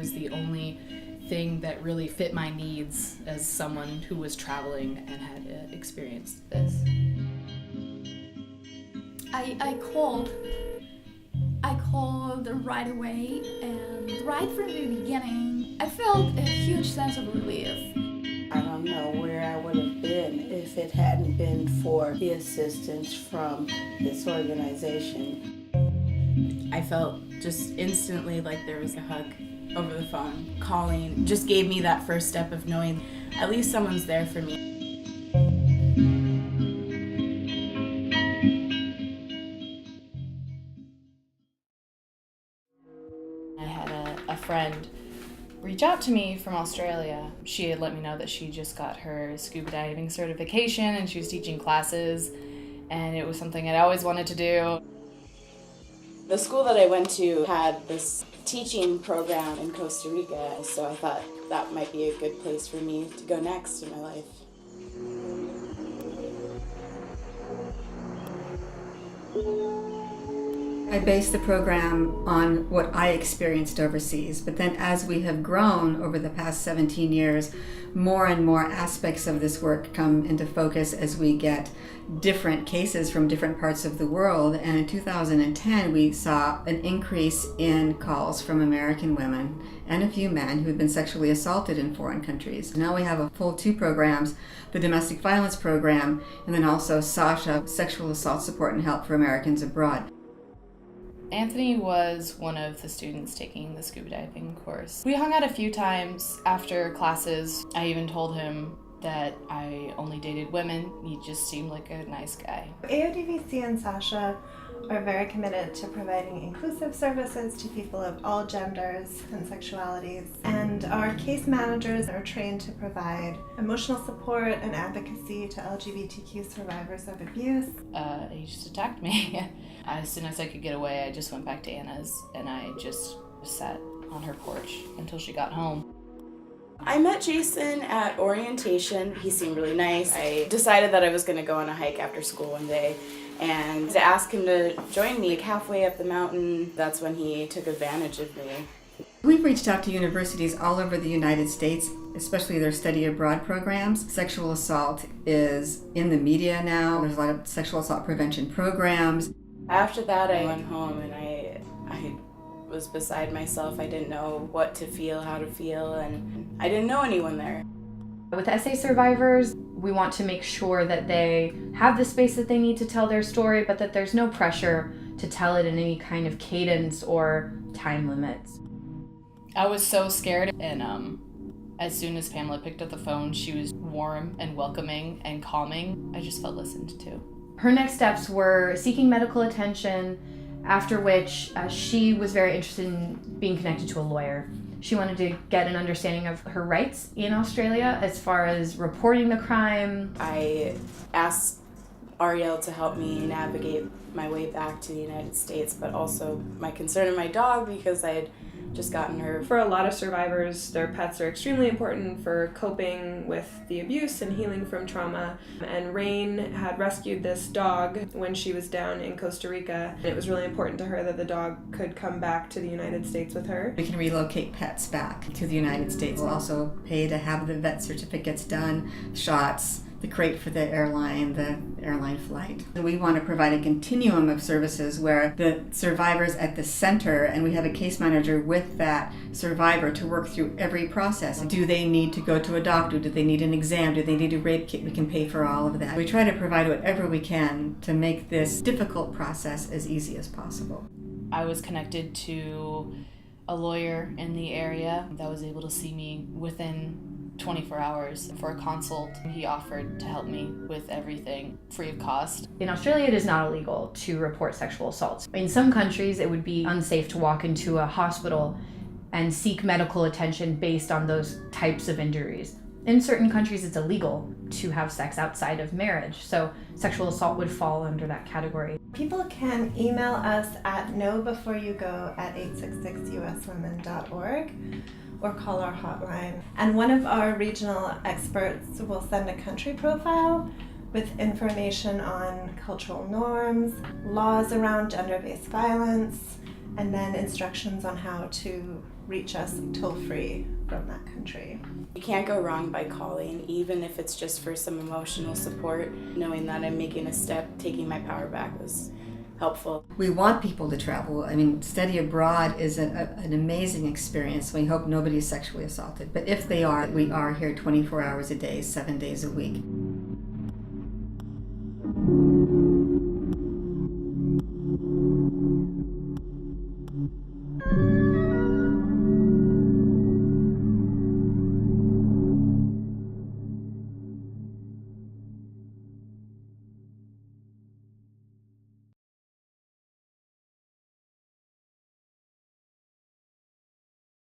was the only thing that really fit my needs as someone who was traveling and had experienced this. I called right away, and right from the beginning, I felt a huge sense of relief. I don't know where I would have been if it hadn't been for the assistance from this organization. I felt just instantly like there was a hug over the phone. Calling just gave me that first step of knowing at least someone's there for me. I had a friend reach out to me from Australia. She had let me know that she just got her scuba diving certification and she was teaching classes, and it was something I'd always wanted to do. The school that I went to had this teaching program in Costa Rica, so I thought that might be a good place for me to go next in my life. I based the program on what I experienced overseas, but then as we have grown over the past 17 years, more and more aspects of this work come into focus as we get different cases from different parts of the world. And in 2010, we saw an increase in calls from American women and a few men who had been sexually assaulted in foreign countries. Now we have a full 2 programs, the domestic violence program, and then also SASHAA, sexual assault support and help for Americans abroad. Anthony was one of the students taking the scuba diving course. We hung out a few times after classes. I even told him that I only dated women. He just seemed like a nice guy. AODVC and SASHAA are very committed to providing inclusive services to people of all genders and sexualities. And our case managers are trained to provide emotional support and advocacy to LGBTQ survivors of abuse. He just attacked me. As soon as I could get away, I just went back to Anna's and I just sat on her porch until she got home. I met Jason at orientation. He seemed really nice. I decided that I was going to go on a hike after school one day and to ask him to join me halfway up the mountain. That's when he took advantage of me. We've reached out to universities all over the United States, especially their study abroad programs. Sexual assault is in the media now. There's a lot of sexual assault prevention programs. After that, I went home and I was beside myself. I didn't know what to feel, how to feel, and I didn't know anyone there. With SA survivors, we want to make sure that they have the space that they need to tell their story, but that there's no pressure to tell it in any kind of cadence or time limits. I was so scared, and as soon as Pamela picked up the phone, she was warm and welcoming and calming. I just felt listened to. Her next steps were seeking medical attention, after which she was very interested in being connected to a lawyer. She wanted to get an understanding of her rights in Australia as far as reporting the crime. I asked Ariel to help me navigate my way back to the United States, but also my concern of my dog because I had just gotten her. For a lot of survivors, their pets are extremely important for coping with the abuse and healing from trauma. And Rain had rescued this dog when she was down in Costa Rica. And it was really important to her that the dog could come back to the United States with her. We can relocate pets back to the United States. We'll also pay to have the vet certificates done, shots, the crate for the airline flight. We want to provide a continuum of services where the survivor's at the center and we have a case manager with that survivor to work through every process. Do they need to go to a doctor? Do they need an exam? Do they need a rape kit? We can pay for all of that. We try to provide whatever we can to make this difficult process as easy as possible. I was connected to a lawyer in the area that was able to see me within 24 hours for a consult. He offered to help me with everything free of cost. In Australia, it is not illegal to report sexual assaults. In some countries, it would be unsafe to walk into a hospital and seek medical attention based on those types of injuries. In certain countries, it's illegal to have sex outside of marriage, so sexual assault would fall under that category. People can email us at knowbeforeyougo@866uswomen.org or call our hotline. And one of our regional experts will send a country profile with information on cultural norms, laws around gender-based violence, and then instructions on how to reach us toll-free from that country. You can't go wrong by calling, even if it's just for some emotional support. Knowing that I'm making a step, taking my power back was helpful. We want people to travel. I mean, study abroad is an amazing experience. We hope nobody is sexually assaulted. But if they are, we are here 24 hours a day, 7 days a week.